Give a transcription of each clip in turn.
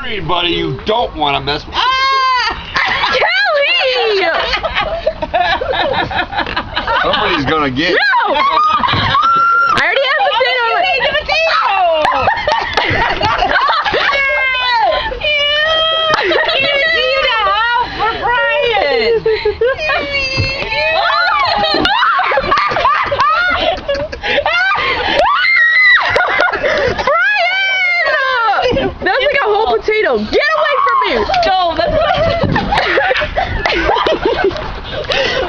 Anybody you don't want to mess with. Kelly! Somebody's gonna get. No! I already have the potato. That's like a whole potato. Get away from me! No, that's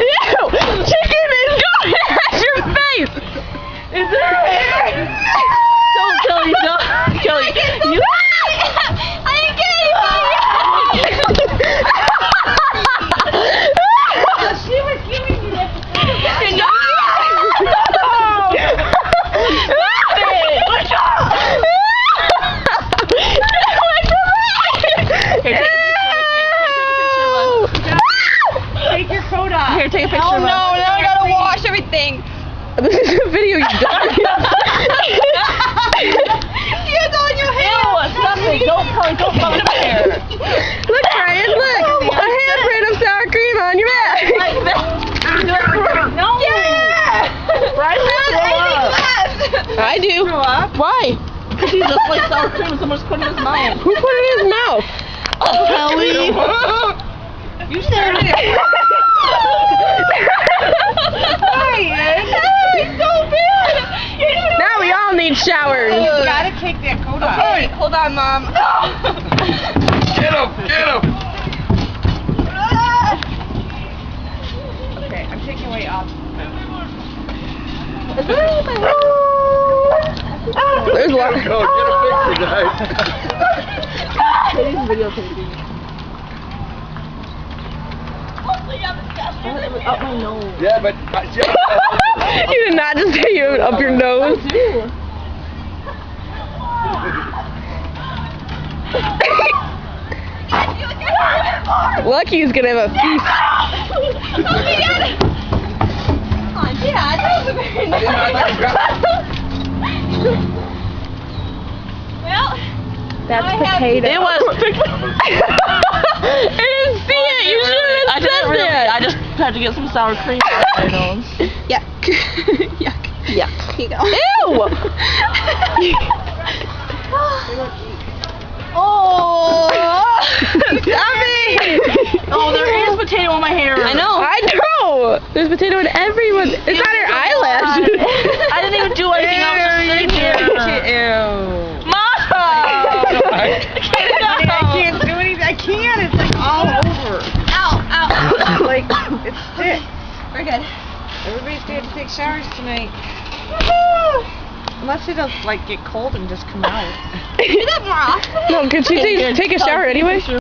Ew! Chicken is going at your face! Is it? Don't, Kelly, don't. Kelly, you... I didn't get anything! She was giving me that. No! Take your coat off. Here, take a picture Oh of no, us. now I gotta wash everything. This is a video you've done. It's on your hair. Stop it. Don't come in here. Look, Ryan, look. A handprint of sour cream on your back. No. Yeah. Brian, I do. Throw up? Why? Because he just like sour cream and someone's put it in his mouth. Who put it in his mouth? Kelly. You started it. It's so bad. Now we all need showers. You gotta take that coat off. Okay, hold on, Mom. Get him! Get him! Okay, I'm taking away off. There's one. Go get a picture, guys. Up my nose. Yeah, but You did not just say you up your nose. Lucky's gonna have a feast. Well, That's I have- potato. It was. I didn't see it. You should I have didn't said really. that. I just had to get some sour cream on my nose. Yuck. Yuck. Yuck. Here you go. Ew! Oh! Oh, there is potato on my hair. I know. I know. There's potato in everyone. It's on her eyelash. I didn't even do anything. I was just sitting here. Ew. Mom! I can't do anything. I can't. It's like all over. Ow, ow. Like, it's thick. We're good. Everybody's going to take showers tonight. Unless it'll, like, get cold and just come out. Do that more often. No, could she take a shower anyway?